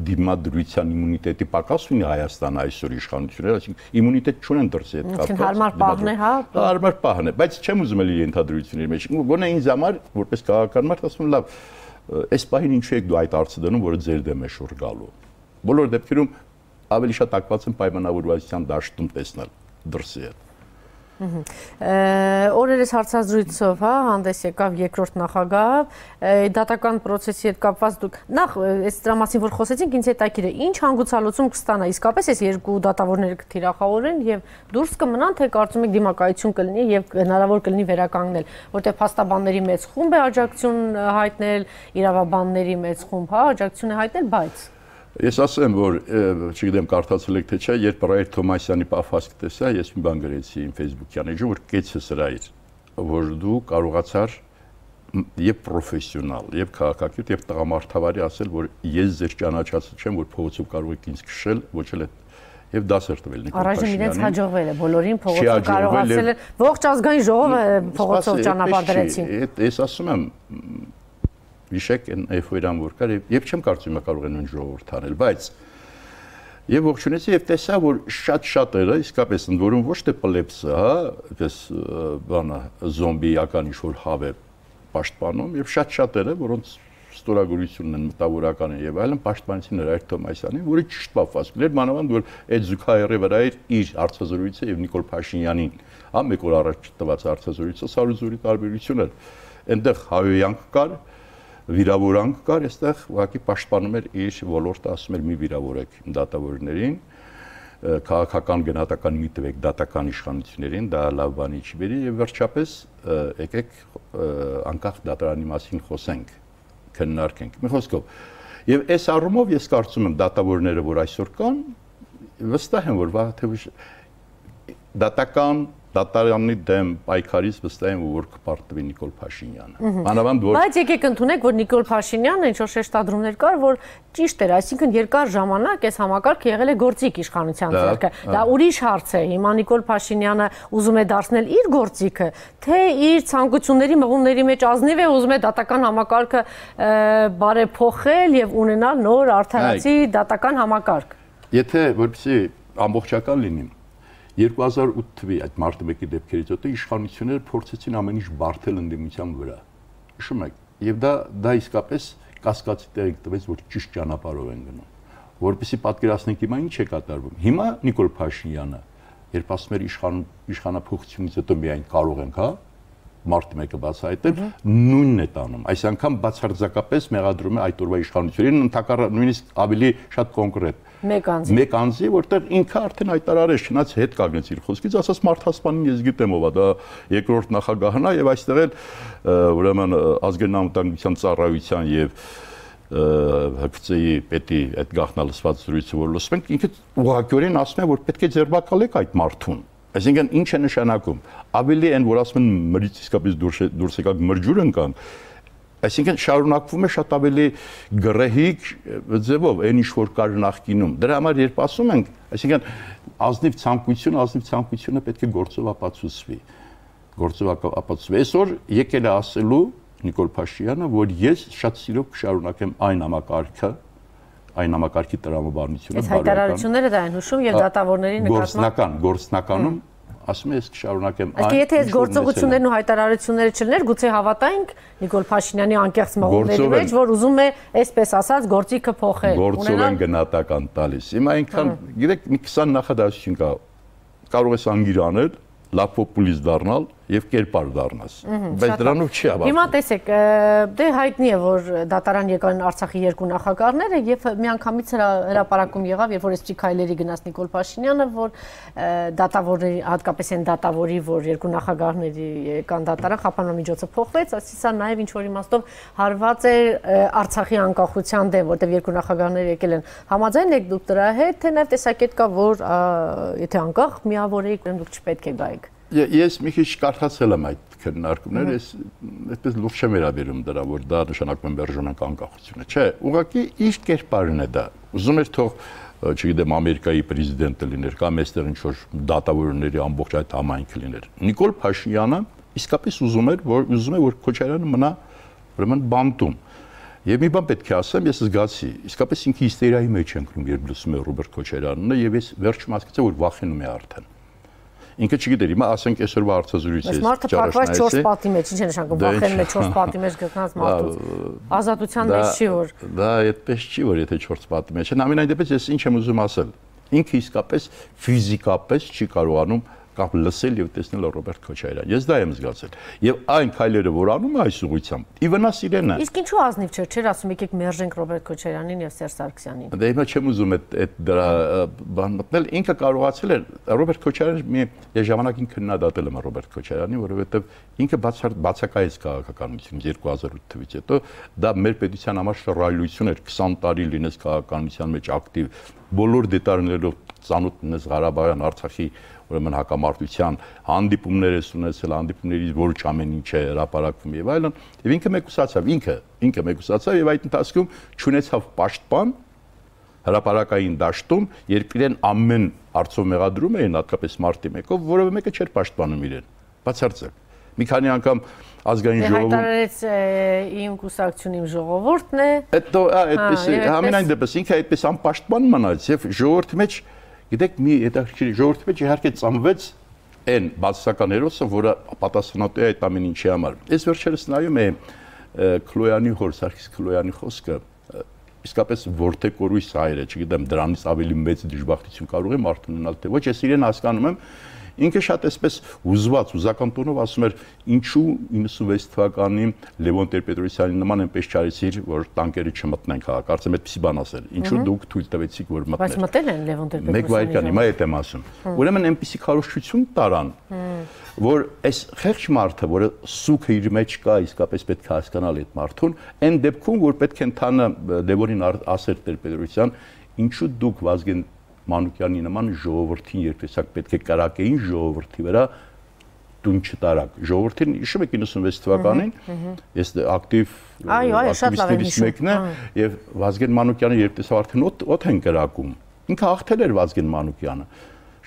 դիմադրության իմունիտետի պակաս ունի Հայաստանը այսօր իշխանությունները, այսինքն իմունիտետ չունեն դրսի հետ կապված։ Հարմար պահն է, հա։ Հարմար պահն է, բայց չեմ ուզում էլի ենթադրությունների մեջ։ Գոնե ինձ համար որպես քաղաքական մարդ ասում եմ, լավ, այս պահին ինչու եք դու այդ հարցը դնում, որը ձեր դեմ է շուռ գալու։ Բոլոր դեպքերում ավելի շատ հակված են պայմանավորվածության դաշտում տեսնել դրսի հետ։ Օրերս հարցազրույցով, հա, հանդես եկավ երկրորդ նախագահը, դատական process-ի հետ կապված դուք նախ այս դրա մասին որ խոսեցինք, ինձ հետաքրքիր է, ինչ հանգուցալուծում կստանա, իսկապես այս երկու դատավորները կթիրախավորեն եւ դուրս կմնան, թե կարծում եք դիմակայություն կլինի եւ հնարավոր կլինի վերականգնել, որտեղ փաստաբանների մեծ խումբ է աջակցություն հայտնել, իրավաբանների մեծ խումբ, հա, աջակցություն է հայտնել, բայց Ես ասեմ, որ չգիտեմ կարդացել եք թե չէ, երբ Ռայր Թոմասյանի պահվածք տեսա, ես մի բան գրեցի իմ Facebook-յան էջում, որ կեցը սրա էր, որ դու կարողացար եւ պրոֆեսիոնալ, եւ քաղաքագետ, եւ տղամարդավարի ասել, որ ես ձեր ճանաչածը չեմ, որ փողոցով կարող եք ինձ քշել, ոչ էլ եւ դասեր տվել Նիկոլ Փաշինյանին։ Առայժմ իրենց հաջողվել է, բոլորին փողոցով կարողացել է, ողջ ազգային ժողովը փողոցով ճանապարհ դրեցին։ Ես ասում եմ Վիշեք են էֆոյրան որ կար եւ չեմ կարծում կարող են նույն ժողովուրդ անել, բայց եւ ողջունեցի եւ տեսա որ շատ-շատերը իսկապես ընդ որում ոչ թե պլեպսը, հա, այս բանը զոմբիական ինչ-որ հավ է պաշտպանում եւ շատ-շատերը, որոնց ստորագրությունն են մտավորական եւ այլն պաշտպանեցին Ռայր Թոմասյանին, որը ճիշտ պահված էր, մանավանդ որ այդ զուգահեռի վրա էր իր հարցազրույցը եւ Նիկոլ Փաշինյանին, հա, մեկ օր առաջ տված հարցազրույցը սարուզուրի տարբերություն էր, այնտեղ հայոյանք կար վիրավորանք կար, այստեղ ուղղակի պաշտպանում էր իր ոլորտը, ասում էր մի վիրավորեք դատավորներին, քաղաքական գնահատական մի տվեք դատական իշխանություններին, դա լավ բանի չի բերի եւ վերջապես եկեք անկախ դատարանի մասին խոսենք, քննարկենք։ Մի խոսքով։ Եվ այս առումով ես կարծում եմ դատավորները, որ այսօր կան, վստահ են, որ դատական դատարանի դեմ պայքարից վստահ եմ, որ կպարտվի Նիկոլ Փաշինյանը։ Մանավանդ որ Բայց եկեք ընդունեք, որ Նիկոլ Փաշինյանը ինչ որ շեշտադրումներ կար, որ ճիշտ էր, այսինքն երկար ժամանակ այս համակարգը եղել է գործիք իշխանության ձեռքը։ Դա ուրիշ հարց է։ Հիմա Նիկոլ Փաշինյանը ուզում է դարձնել իր գործիքը, թե իր ցանկությունների մղումների մեջ ազնիվ է, ուզում է դատական համակարգը բարեփոխել եւ ունենալ նոր արդարացի դատական համակարգ։ Եթե որպեսզի ամբողջական լինի 2008 թվականի այդ մարտի 1-ի դեպքերից հետո իշխանությունները փորձեցին ամեն ինչ բարթել ընդդիմության վրա։ Հիշում եք, եւ դա իսկապես կասկածի տեղ տվեց, որ ճիշտ ճանապարհով են գնում։ Որպեսզի պատկերացնենք հիմա ինչ է կատարվում։ Հիմա Նիկոլ Փաշինյանը, երբ ասում էր իշխանափոխությունից հետո միայն կարող ենք, հա, մարտի 1-ը բացահայտել, նույնն է տանում։ Այս անգամ բացարձակապես մեղադրում է այդ օրվա իշխանություններին, ընդհակառակ նույնիսկ ավելի շատ կոնկրետ։ Մեկ անձի, որտեղ ինքը արդեն հայտարարեց, չնայած հետ կանգնեց իր խոսքից, ասաց մարդասպանին ես գիտեմ ով է, դա երկրորդ նախագահն է եւ այստեղ էլ ուրեմն ազգային անվտանգության ծառայության եւ ՀԿՑ-ի պետի այդ գաղտնալսված զրույցը որ լսում ենք, ինքը ուղղակիորեն ասում է, որ պետք է ձերբակալեք այդ մարդուն։ Այսինքն ինչ է նշանակում։ Ավելի են, որ ասում են մրից իսկապես դուրս եկակ մրջուր ընկանք, այսինքն շարունակվում է շատ ավելի գրեհիկ ձևով, այն ինչ որ կար նախկինում։ Դրա համար երբ ասում ենք, այսինքն ազնիվ ցանկությունը պետք է գործով ապացուցվի։ Այսօր եկել է ասելու Նիկոլ Փաշինյանը, որ ես շատ սիրով կշարունակեմ այն համակարգի տրամաբանությունը, Այս հայտարարությունները դա են հուշում եւ դատավորների նկատմամբ գործնականում ասում եմ ես կշարունակեմ այն։ Եթե այս գործողություններն ու հայտարարությունները չլներ, գուցե հավատայինք Նիկոլ Փաշինյանի անկեղծ մղումների մեջ, որ ուզում է, այսպես ասած, գործիքը փոխել։ Գործով են գնահատական տալիս։ Հիմա այնքան, գիտեք, մի 20 նախադասություն կա։ Կարող ես անգիր անել, լավ պոպուլիստ դառնալ, եւ կերպար դառնաս, բայց դրանով չի ավարտվում։ Հիմա տեսեք, դե հայտնի է, որ դատարան եկան Արցախի երկու նախագահները եւ միանգամից հրապարակում եղավ, երբ որ էսպիսի քայլերի գնաց Նիկոլ Փաշինյանը, որ դատավորների, հատկապես այն դատավորի, որ երկու նախագահների եկան դատարան, խափանամիջոցը փոխվեց, ասի սա նաեւ ինչ որ իմաստով հարված է Արցախի անկախության դեմ, որտեղ երկու նախագահները եկել են։ Համաձայն եք դուք դրա հետ, թե նաեւ տեսակետ կա, որ եթե անկախ միավորեիք, դուք չպետք է գայիք։ Ես մի քիչ կարդացել եմ այդ քննարկումները, ես այդպես լուրջ չեմ վերաբերում դրա, որ դա նշանակում է մերժոնակ անկախությունը։ Չէ, ուղղակի իր կերպարն է դա։ Ուզում էր թող, չգիտեմ, Ամերիկայի պրեզիդենտը լիներ կամ այստեղ ինչ որ դատավորների ամբողջ այդ համայնքը լիներ։ Նիկոլ Փաշինյանը իսկապես ուզում է, որ Քոչարյանը մնա ուրեմն բանտում։ Եվ մի բան պետք է ասեմ, ես զգացի, իսկապես ինքը հիստերիայի մեջ ընկնում, երբ լսում է Ռոբերտ Քոչարյանն, եւ ես վերջում հասկացա, որ վախենում է արդեն։ Ինքը չգիտեր, հիմա ասենք այսօրվա հարցազրույցը ես մարդը փակված 4 պատի մեջ, ինչ է նշանակում, վախենում է 4 պատի մեջ գտնած մարդուց։ Ազատության մեջ չի որ։ Դա այդպես չի, որ եթե 4 պատի մեջ են, ամենայն դեպս ես ինչ եմ ուզում ասել։ Ինքը իսկապես ֆիզիկապես չի կարողանում կամ լսել եւ տեսնել Ռոբերտ Քոչարյան։ Ես դա եմ զգացել։ Եւ այն քայլերը, որ անում է այս ուղղությամբ, ի վնաս իրեն է։ Իսկ ինչու ազնիվ չէր ասում եկեք մերժենք Ռոբերտ Քոչարյանին եւ Սերժ Սարգսյանին։ Դե հիմա չեմ ուզում այդ դրա բան մտնել, ինքը կարողացել էր Ռոբերտ Քոչարյանը ես ժամանակին քննադատել եմ Ռոբերտ Քոչարյանին, որովհետեւ ինքը բացակայեց քաղաքականությունից 2008 թվականից հետո դա մեր պետության համար շռայլություն էր 20 տարի լինես քաղաքականության մեջ ակտիվ բոլոր դետալներով ծանոթ ունես Ղարաբաղյան Արցախի ուրեմն հակամարտության հանդիպումներ ես ունեցել, հանդիպումներից ոչ ամեն ինչ է հրապարակվում եւ այլն, եւ ինքը մեկուսացավ, ինքը մեկուսացավ եւ այդ ընթացքում չունեցավ պաշտպան հրապարակային դաշտում, երբ իրեն ամեն հարցով մեղադրում էին, հատկապես մարտի 1-ով, որևէ մեկը չէր պաշտպանում իրեն։ Բացարձակ։ Մի քանի անգամ ազգային ժողովում հայտարարեց իմ կուսակցություն իմ ժողովուրդն է։ Հետո այդպես ամենայն դեպս ինքը այդպես անպաշտպան մնաց եւ ժողովրդի մեջ գիտեք մի հետաքրքիր ժողովրդի մեջ իհարկե ծամվեց այն բացասական հերոսը, որը պատասխանատու է այդ ամեն ինչի համար։ Ես վերջերս նայում եմ Քլոյանի հոր Սարգիս Քլոյանի խոսքը, իսկապես որթեկորույս հայր է, չգիտեմ դրանից ավելի մեծ դժբախտություն կարող է մարդն ունենալ, թե ոչ, ես իրեն հասկանում եմ։ Ինքը շատ էսպես հուզված, հուզական տոնով ասում էր, ինչու 96 թվականին Լևոն Տեր-Պետրոսյանի նման այնպես չարեցիր, որ տանկերը չմտնեն քաղաք, կարծեմ այդպիսի բան ասել։ Ինչու դուք թույլ տվեցիք, որ մտնեն։ Բայց մտել են Լևոն Տեր-Պետրոսյանի։ Մեկ վայրկյան, հիմա այդ եմ ասում։ Ուրեմն այնպիսի քարոզչություն տարան, որ այս խեղճ մարդը, որը սուքը իր մեջ կա, իսկապես պետք է հասկանալ այդ մարդուն, այն դեպքում, որ պետք է ընդհանը Լևոնին ասեր Տեր-Պետրոսյան, ինչու դուք Վազգեն Մանուկյանի նման ժողովրդին երբեսակ պետք է կարակեին ժողովրդի վրա տուն չտարակ։ Ժողովրդին հիշում եք 96 թվականին, ես ակտիվ ակտիվիստներից մեկն է եւ Վազգեն Մանուկյանը երբ տեսավ արդեն օդ են կրակում։ Ինքը հաղթել էր Վազգեն Մանուկյանը։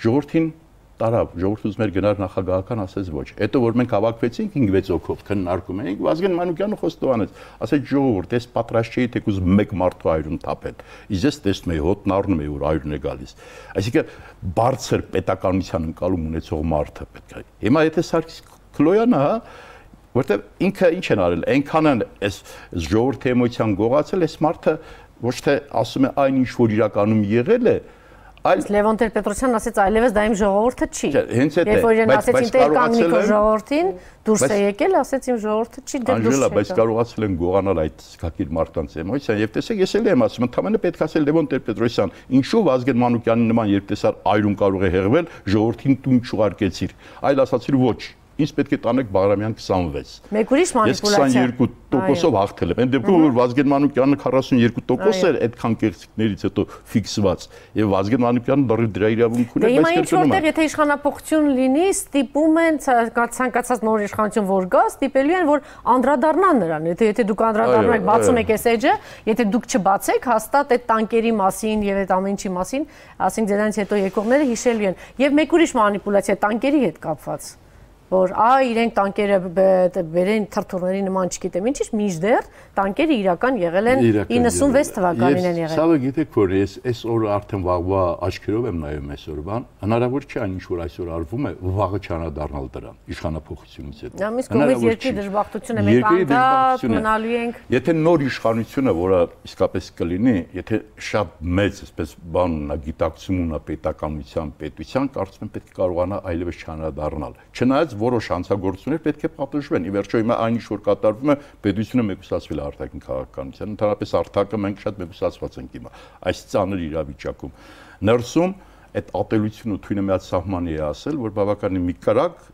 Ժողովրդին տարավ, ժողովուրդը ուզում էր գնալ նախագահական, ասեց ոչ։ Հետո որ մենք հավաքվեցինք 5-6 հոգով քննարկում էինք, Վազգեն Մանուկյանը խոստովանեց, ասեց ժողովուրդ, ես պատրաստ չէի թեկուզ մեկ մարդու այրուն թափել։ Իսկ ես տեսնում եի հոտն առնում էի, որ այրուն է գալիս։ Այսինքն բարձր պետականության ընկալում ունեցող մարդը պետք է։ Հիմա եթե Սարգիս Քլոյանը, հա, որտեվ ինքը ինչ են արել, այնքան են այս ժողովրդի էմոցիան գողացել, այս մարդը ոչ թե ասում է այն ինչ որ իրականում եղել է, Լևոն Տեր-Պետրոսյանն ասեց այլևս դա իմ ժողովուրդը չի։ Հենց այդ է, երբ որ իրեն ասեցին տեր կանգնի քո ժողովրդին, դուրս է եկել, ասեց իմ ժողովուրդը չի, դե դուրս Անժելա, բայց կարողացել են գողանալ այդ սկակիր մարդկանց էմոցիան, եւ տեսեք, ես էլ եմ ասում, ընդհանրապես պետք է ասել Լևոն Տեր-Պետրոսյան, ինչու Վազգեն Մանուկյանի նման երբ տեսար այրուն կարող է հեղվել, ժողովրդին տուն չուղարկեցիր, այլ ասացիր ոչ։ Ինձ պետք է տանեք Բաղրամյան 26։ Մեկ ուրիշ մանիպուլյացիա։ Ես 22%-ով հաղթել եմ։ Այն դեպքում որ Վազգեն Մանուկյանը 42% էր այդքան կեղծիքներից հետո ֆիքսված եւ Վազգեն Մանուկյանը դեռ դրա իրավունք ուներ, բայց ինչ որտեղ եթե իշխանապողություն լինի, ստիպում են ցանկացած նոր իշխանություն որ գա, ստիպելու են որ անդրադառնան նրան։ Եթե դուք անդրադառնաք, բացում եք այս էջը, եթե դուք չբացեք, հաստատ այդ տանկերի մասին եւ այդ ամեն ինչի մասին, ասենք դրանից հետո եկողները հիշելու են։ Եվ մեկ ուրիշ մանիպուլյացիա տանկերի հետ կապված որ իրենք տանկերը բերեն թրթուրների նման չգիտեմ ինչի, մինչդեռ տանկերը իրական եղել են 96 թվականին են եղել։ Սա գիտեք որ ես այս օրը արդեն վաղվա աչքերով եմ նայում այս օրվան, հնարավոր չէ այն ինչ որ այսօր արվում է, վաղը չանադառնալ դրան իշխանապողությունից հետո։ Դա միշտ կողմից երկրի դժբախտություն է, մենք անդադ մնալու ենք։ Եթե նոր իշխանությունը, որը իսկապես կլինի, եթե շատ մեծ, այսպես բան ունենա, գիտակցում ունենա պետականության, պետության, կարծում եմ պետք է կարողանա այլևս չանադառնալ։ Չնայած որոշ հանցագործություններ պետք է պատժվեն։ Ի վերջո հիմա այն ինչ որ կատարվում է, պետությունը մեկուսացվել է արտաքին քաղաքականության։ Ընդհանրապես արտակը մենք շատ մեկուսացված ենք հիմա այս ծանր իրավիճակում։ Ներսում այդ ատելությունը թույնը մի հատ սահմանի է ասել, որ բավականին մի կրակ,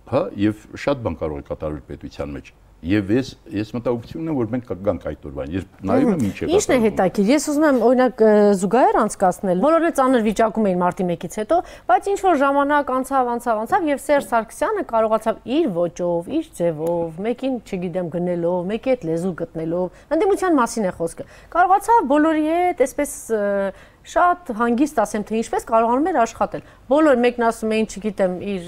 հա, եւ շատ բան կարող է կատարվել պետության մեջ։ Եվ ես մտահոգություն ունեմ, որ մենք կգանք այդ օրվան, երբ նայում եմ ինչ է կատարվում։ Ինչն է հետաքրքիր։ Ես ուզում եմ օրինակ զուգահեռ անցկացնել։ Բոլորը ծանր վիճակում էին մարտի 1-ից հետո, բայց ինչ որ ժամանակ անցավ եւ Սերժ Սարգսյանը կարողացավ իր ոճով, իր ձևով, մեկին, չգիտեմ, գնելով, մեկի հետ լեզու գտնելով, ընդդիմության մասին է խոսքը։ Կարողացավ բոլորի հետ այսպես շատ հանգիստ ասեմ, թե ինչպես կարողանում էր աշխատել։ Բոլորը մեկն ասում էին, չգիտեմ, իր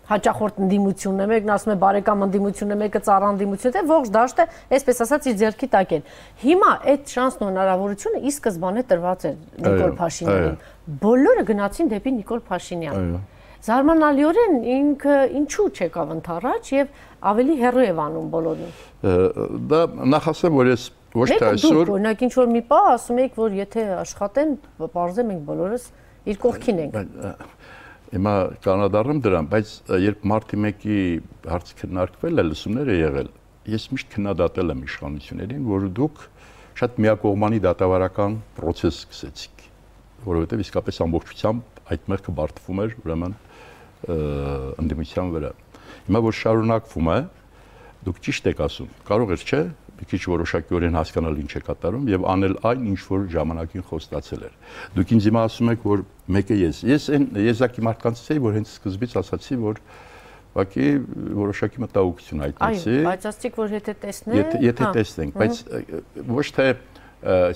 հաճախորդ ընդդիմությունն է, մեկն ասում է բարեկամ ընդդիմությունն է, մեկը ծառա ընդդիմությունն է, ողջ դաշտը, այսպես ասած, իր ձեռքի տակ են։ Հիմա այդ շանսն ու հնարավորությունը ի սկզբանե տրված էր Նիկոլ Փաշինյանին։ Բոլորը գնացին դեպի Նիկոլ Փաշինյան։ Զարմանալիորեն ինքը ինչու չեկավ ընդառաջ եւ ավելի հեռու է վանում բոլորին։ Դա նախ ասեմ, որ ես ոչ թե այսօր օրինակ ինչ որ մի պահ ասում եք, որ եթե աշխատեն, պարզե մենք բոլորս իր կողքին ենք։ Հիմա կանադառնեմ դրան, բայց երբ մարտի 1-ի հարցը քննարկվել է, լսումներ է եղել, ես միշտ քննադատել եմ իշխանություններին, որ դուք շատ միակողմանի դատավարական process սկսեցիք, որովհետև իսկապես ամբողջությամբ այդ մեղքը բարդվում էր ուրեմն ընդդիմության վրա։ Հիմա որ շարունակվում է, դուք ճիշտ եք ասում, կարող էր չէ, մի քիչ որոշակիորեն հասկանալ ինչ է կատարում եւ անել այն, ինչ որ ժամանակին խոստացել էր։ Դուք ինձ հիմա ասում եք, որ մեկը ես այն եզակի մարդկանցից էի, որ հենց սկզբից ասացի, որ ուղղակի որոշակի մտահոգություն հայտնեցի։ Այո, բայց ասացիք, որ եթե տեսնենք, եթե տեսնենք, բայց ոչ թե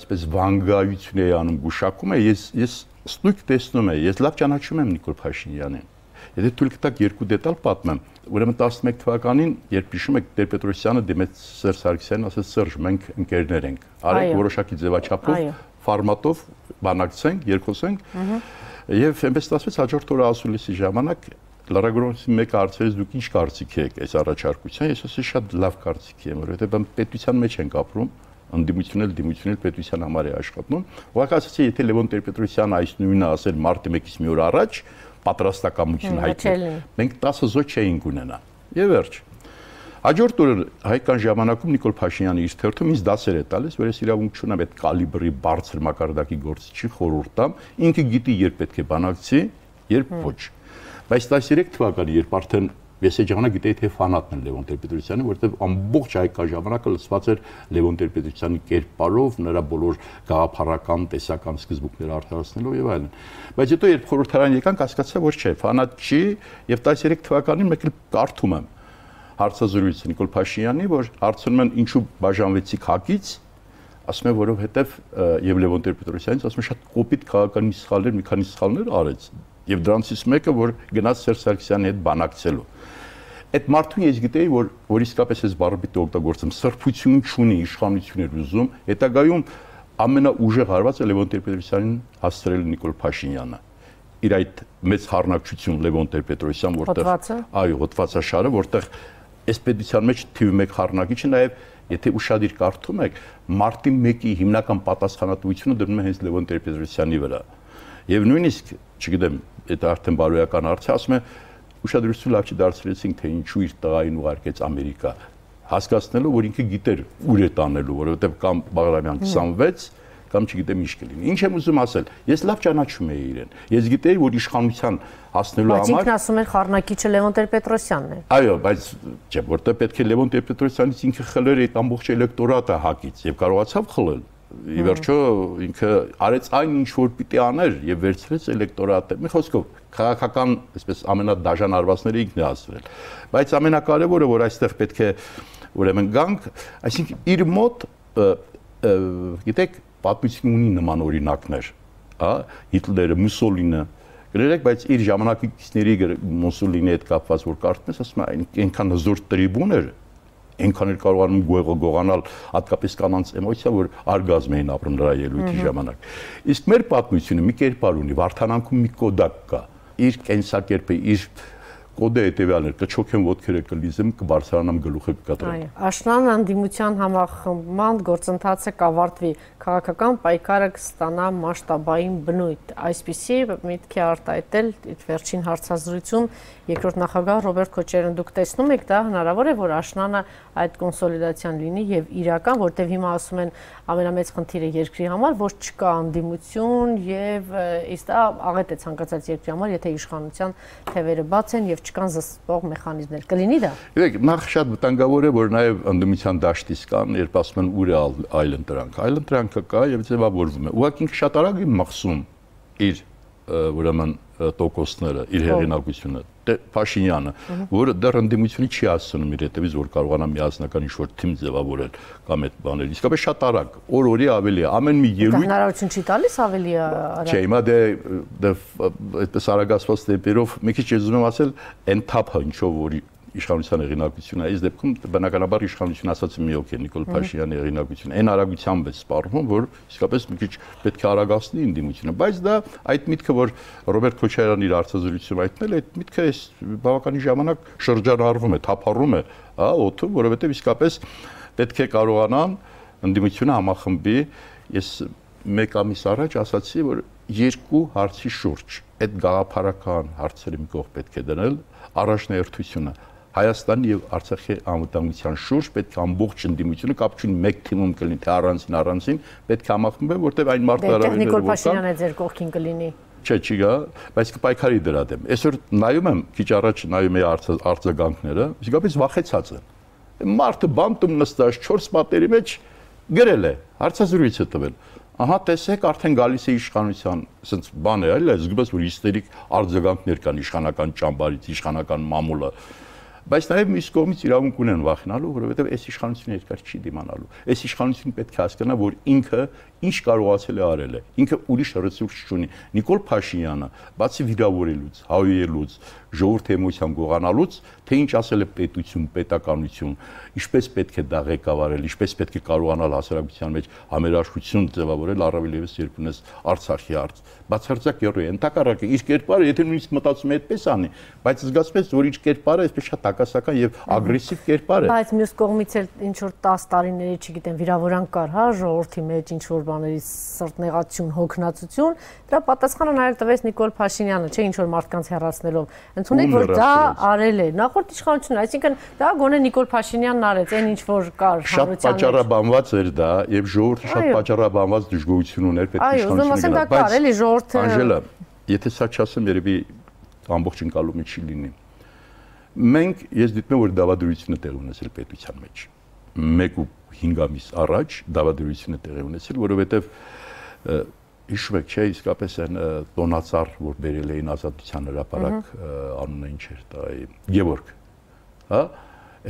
այսպես վանգայություն է անում գուշակում է, ես ստույգ տեսնում եմ, ես լավ ճանաչում եմ Նիկոլ Փաշինյանին։ Եթե թույլ կտաք երկու դետալ պատմեմ, ուրեմն 11 թվականին, երբ հիշում եք Տեր-Պետրոսյանը դիմեց Սերժ Սարգսյանին, ասաց Սերժ, մենք ընկերներ ենք, արեք որոշակի ձևաչափով, ֆորմատով բանակցենք, երկխոսենք, եւ այնպես ստացվեց հաջորդ օրը ասուլիսի ժամանակ լրագրողի մեկը հարցրեց դուք ինչ կարծիք եք այս առաջարկության, ես ասեցի շատ լավ կարծիք եմ, որովհետեւ պետության մեջ ենք ապրում, ընդդիմությունն էլ պետության համար է աշխատում։ Ուղղակի ասեցի, եթե Լևոն Տեր-Պետրոսյանը այս նույնը ասել մարտի 1-ից մի օր առաջ, պատրաստակամություն հայտնել։ Մենք 10 զոհ չէինք ունենա։ Եվ վերջ։ Հաջորդ օրը հայկական ժամանակում Նիկոլ Փաշինյանը իր թերթում ինձ դասեր է տալիս, որ ես իրավունք չունեմ այդ կալիբրի բարձր մակարդակի գործիչի խորհուրդ տամ, ինքը գիտի երբ պետք է բանակցի, երբ ոչ։ Բայց 13 թվականի, երբ արդեն ես այդ ժամանակ գիտեի թե ֆանատն է Լևոն Տեր-Պետրոսյանի, որովհետև ամբողջ հայկական ժամանակը լսված էր Լևոն Տեր-Պետրոսյանի կերպարով, նրա բոլոր գաղափարական, տեսական սկզբունքները արդարացնելով եւ այլն։ Բայց հետո երբ խորհրդարան եկանք, հասկացա, որ չէ, ֆանատ չի, եւ 13 թվականին մեկ էլ կարդում եմ հարցազրույցը Նիկոլ Փաշինյանի, որ հարցնում են ինչու բաժանվեցիք ՀԱԿ-ից, ասում է որովհետև եւ Լևոն Տեր-Պետրոսյանից ասում է շատ կոպիտ քաղաքական սխալներ, մի քանի սխալներ արեց եւ դրանցից մեկը որ գնաց Սերժ Սարգսյանի հետ բանակցելու։ Այդ մարդուն ես գիտեի, որ իսկապես այս բառը օգտագործեմ, սրբություն չունի, իշխանություն էր ուզում, հետագայում ամենաուժեղ հարվածը Լևոն Տեր-Պետրոսյանին հասցրել Նիկոլ Փաշինյանը։ Իր այդ մեծ խառնակցություն Լևոն Տեր-Պետրոսյան, որտեղ այո, հոդվածաշարը, որտեղ այս պետության մեջ թիվ 1 խառնակիչը նաև եթե ուշադիր կարդում եք, մարտի 1-ի հիմնական պատասխանատվությունը դնում է հենց Լևոն Տեր-Պետրոսյանի վրա։ Եվ նույնիսկ, չգիտեմ, դա արդեն բարոյական հարց է, ասում է ուշադրություն լավ չդարձրեցինք, թե ինչու իր տղային ուղարկեց Ամերիկա, հասկացնելով, որ ինքը գիտեր ուր է տանելու, որովհետև կամ Բաղրամյան 26, կամ չգիտեմ ինչ կլինի։ Ինչ եմ ուզում ասել, ես լավ ճանաչում էի իրեն։ Ես գիտեի, որ իշխանության հասնելու համար։ Բայց ինքն ասում էր խառնակիչը Լևոն Տեր-Պետրոսյանն է։ Այո, բայց չէ, որտեղ պետք է Լևոն Տեր-Պետրոսյանից ինքը խլեր այդ ամբողջ էլեկտորատը ՀԱԿ-ից եւ կարողացավ խլել։ Ի վերջո ինքը արեց այն ինչ որ պիտի աներ եւ վերցրեց էլեկտորատը։ Մի խոսքով քաղաքական, այսպես ամենադաժան արվածները ինքն է հասցրել։ Բայց ամենակարևորը, որ այստեղ պետք է ուրեմն գանք, այսինքն իր մոտ գիտեք, պատմություն ունի նման օրինակներ, հա, Հիտլերը, Մուսոլինը, գրեք, բայց իր ժամանակակիցների Մուսոլինի հետ կապված որ կարդում ես, ասում եմ, այնքան հզոր տրիբուն էր, այնքան էր կարողանում գողանալ հատկապես կանանց էմոցիա, որ արգազմ էին ապրում նրա ելույթի ժամանակ։ Իսկ մեր պատմությունը մի կերպար ունի, Վարդանանքում մի կոդակ կա, իր կենսակերպը, իր կոդը հետևյալն էր, կչոքեմ ոտքերը կլիզեմ, կբարձրանամ գլուխը կկտրեմ։ Աշնան անդիմության համախմբման գործընթացը կավարտվի, քաղաքական պայքարը կստանա մասշտաբային բնույթ։ Այսպիսի միտքի արտահայտել վերջին հարցազրույցում երկրորդ նախագահ Ռոբերտ Քոչարյանը, դուք տեսնում եք դա հնարավոր է, որ աշնանը այդ կոնսոլիդացիան լինի եւ իրական, որտեղ հիմա ասում են ամենամեծ խնդիրը երկրի համար, որ չկա անդիմություն եւ իսկ դա աղետ է ցանկացած երկրի համար, եթե իշխանության թևերը բաց են եւ չկան զսպող մեխանիզմներ։ Կլինի դա։ Գիտեք, նախ շատ վտանգավոր է, որ նաեւ անդիմության դաշտից կան, երբ ասում են ուր է այլընտրանք։ Այլընտրանքը կա եւ ձևավորվում է։ Ուղղակի ինքը շատ արագ է մխսում իր ուրեմն տոկոսները, իր հեղինակությունը, Փաշինյանը, որը դեռ ընդդիմությունը չի ասում իր հետևից, որ կարողանա միասնական ինչ-որ թիմ ձևավորել կամ այդ բաները։ Իսկապես շատ արագ, օր-օրի ավելի է, ամեն մի ելույթ հնարավորություն չի տալիս ավելի արագ։ Չէ, հիմա դե այդպես արագացված տեմպերով մի քիչ ես ուզում ասել, այն թափը ինչով որ իշխանության հեղինակությունը, այս դեպքում բնականաբար իշխանությունը ասած մի օքե Նիկոլ Փաշինյանի հեղինակությունը, այն արագությամբ է սպառվում, որ իսկապես մի քիչ պետք է արագացնի ընդդիմությունը, բայց դա այդ միտքը, որ Ռոբերտ Քոչարյանն իր հարցազրույցում այդնել, այդ միտքը այս բավականին ժամանակ շրջանառվում է, թափառում է, հա, օդում, որովհետև իսկապես պետք է կարողանան ընդդիմությունը համախմբի, ես մեկ ամիս առաջ ասացի, որ երկու հարցի շուրջ այդ գաղափարական հարցերի մի կողմ պետք է դնել, առաջնահերթությունը Հայաստանի եւ Արցախի անվտանգության շուրջ պետք է ամբողջ ընդդիմությունը կապ չունի մեկ թիմում կլինի թե առանցին պետք է համախմբել, որտեղ այն մարտահրավերները Նիկոլ Փաշինյանը ձեր կողքին կլինի։ Չէ, չի գա, բայց կպայքարի դրա դեմ։ Այսօր նայում եմ, քիչ առաջ նայում եի արձագանքները, իսկապես վախեցած եմ։ Մարդը բանտում նստած 4 պատերի մեջ գրել է, հարցազրույց է տվել։ Ահա տեսեք, արդեն գալիս է իշխանության, ասենց բան է, այլ զգուշ որ հիստերիկ արձագանքներ կան իշխանական ճամբարից, իշխանական մամուլը։ Բայց նաև մյուս կողմից իրավունք ունեն վախենալու, որովհետև այս իշխանությունը երկար չի դիմանալու։ Այս իշխանությունը պետք է հասկանա, որ ինքը ինչ կարողացել է արել է։ Ինքը ուրիշ ռեսուրս չունի։ Նիկոլ Փաշինյանը, բացի վիրավորելուց, հավելելուց, ժողովրդի էմոցիան գողանալուց, թե ինչ ասել է պետություն, պետականություն, ինչպես պետք է դա ղեկավարել, ինչպես պետք է կարողանալ հասարակության մեջ համերաշխություն ձևավորել, առավել ևս երբ ունես Արցախի հարց։ Բացարձակ եռու է, ընդհակառակը իր կերպարը, եթե նույնիսկ մտածում է այդպես անի, բայց զգացպես որ իր կերպարը այսպես շատ տակասական եւ ագրեսիվ կերպար է։ Բայց մյուս կողմից էլ ինչ որ 10 տարիների, չգիտեմ, վիրավորանք կար, հա, ժողովրդի մեջ ինչ որ բաների սրտնեղացություն, հոգնածություն, դրա պատասխանը նաև տվեց Նիկոլ Փաշինյանը, չէ, ինչ որ մարդկանց հեռացնելով։ Ընդունեք, որ դա արել է նախորդ իշխանությունը, այսինքն դա գոնե Նիկոլ Փաշինյանն արեց, այն ինչ որ կար հանրության մեջ։ Շատ պատճառաբանված էր դա, եւ ժողովուրդը շատ պատճառաբանված դժգոհություն ուներ պետք է իշխանությունը։ Այո, ուզում ասեմ դա կար, էլի ժողովուրդը։ Անժելա, եթե սա չասեմ, երևի ամբողջ ընկալումը չի լինի։ Մենք ես դիտում եմ որ դավադրությունը տեղի ունեցել պետության մեջ 1.5 ամիս առաջ դավադրությունը տեղի ունեցել, որովհետև հիշում եք, չէ, իսկապես այն տոնածառ, որ բերել էին Ազատության հրապարակ, անունը ինչ էր դա, Գևորգ, հա,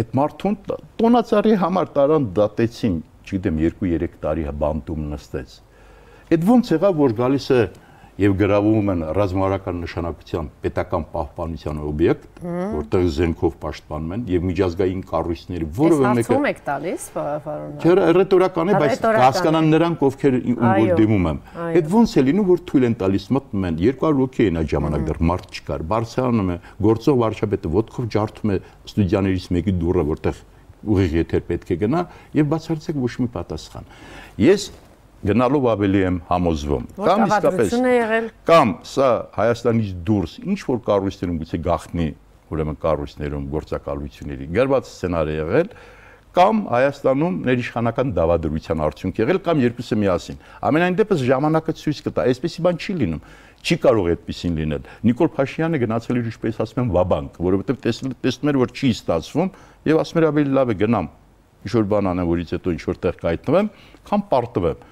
այդ մարդուն տոնածառի համար տարան դատեցին, չգիտեմ, 2-3 տարի բանտում նստեց։ Այդ ոնց եղավ, որ գալիս է եւ գրավում են ռազմավարական նշանակության պետական պահպանության օբյեկտ, որտեղ զենքով պաշտպանում են եւ միջազգային կառույցների որևէ մեկը Ո՞ւմ եք տալիս, պարոն։ Չէ, ռետորական է, բայց հասկանան նրանք ովքեր որ դիմում են։ Այդ ոնց է լինում, որ թույլ են տալիս մտնում են 200 հոգի են այդ ժամանակ դեռ մարդ չկար, բարձրանում է, գործող վարչապետը ոտքով ջարդում է ստուդիաներից մեկի դուռը, որտեղ ուղիղ եթեր պետք է գնա եւ բացարձակ ոչ մի պատասխան։ Ես գնալով ավելի եմ համոզվում, կամ իսկապես կամ սա Հայաստանից դուրս ինչ որ կառույցներում գուցե գախնի, ուրեմն կառույցներում գործակալությունների գրված սցենար է եղել, կամ Հայաստանում ներիշխանական դավադրության արդյունք եղել, կամ երկուսը միասին։ Ամենայն դեպս ժամանակը ցույց կտա, այսպեսի բան չի լինում, չի կարող այդպեսին լինել։ Նիկոլ Փաշինյանը գնացել էր ինչպես ասում են վաբանկ, որովհետև տեսնում էր որ չի ստացվում եւ ասում էր ավելի լավ է գնամ, ինչ որ բան անեմ, որից հետո ինչ որ տեղ կայտնվեմ, կամ պարտվեմ։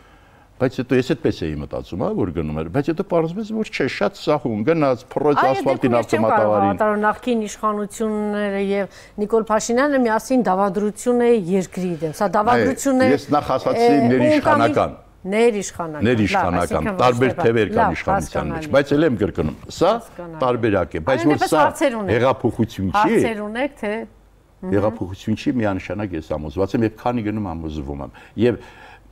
Բայց հետո ես այդպես էի մտածում, հա, որ գնում էր, բայց հետո պարզվեց, որ չէ, շատ սահուն, գնաց, փռոց ասֆալտին ավտոմատավարին։ Այո, նախկին իշխանությունները եւ Նիկոլ Փաշինյանը միասին դավադրություն է երկրի դեմ։ Սա դավադրություն է։ Ես նախ ասացի ներիշխանական։ Ներիշխանական, տարբեր թևեր կան իշխանության մեջ, բայց էլ եմ կրկնում, սա տարբերակ է, բայց որ սա հեղափոխություն չի։ Հարցեր ունեք, թե հեղափոխություն չի, միանշանակ ես համոզված եմ եւ քանի գնում համոզվում եմ։ Եվ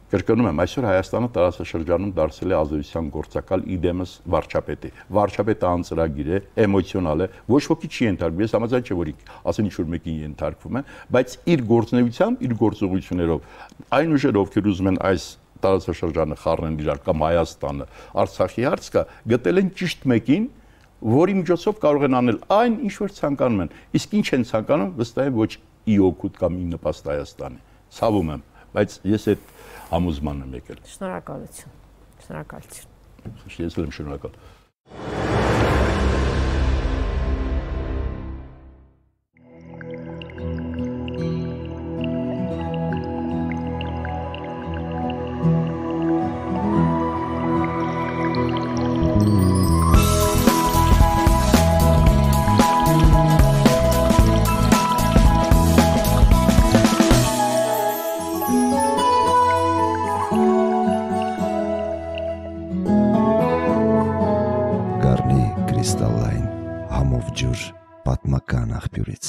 Կրկնում եմ, այսօր Հայաստանը տարածաշրջանում դարձել է ազդեցության գործակալ իդեմս վարչապետի։ Վարչապետը անծրագիր է, էմոցիոնալ է, ոչ ոքի չի ենթարկվում։ Ես համաձայն չեմ, որ ասեն ինչ-որ մեկին ենթարկվում են, բայց իր գործունեությամբ, իր գործողություններով այն ուժերը, ովքեր ուզում են այս տարածաշրջանը խառնեն իրար կամ Հայաստանը, Արցախի հարց կա, գտել են ճիշտ մեկին, որի միջոցով կարող են անել այն, ինչ որ ցանկանում են։ Իսկ ինչ են ցանկանում, վստահ եմ, ոչ ի օգուտ կամ ի նպաստ Հայաստանի։ Ցավում եմ, բայց ես այդ համոզման եմ եկել։ Շնորհակալություն։ Շնորհակալություն։ Ես եմ շնորհակալ։ Կրիստալային համով ջուր պատմական աղբյուրից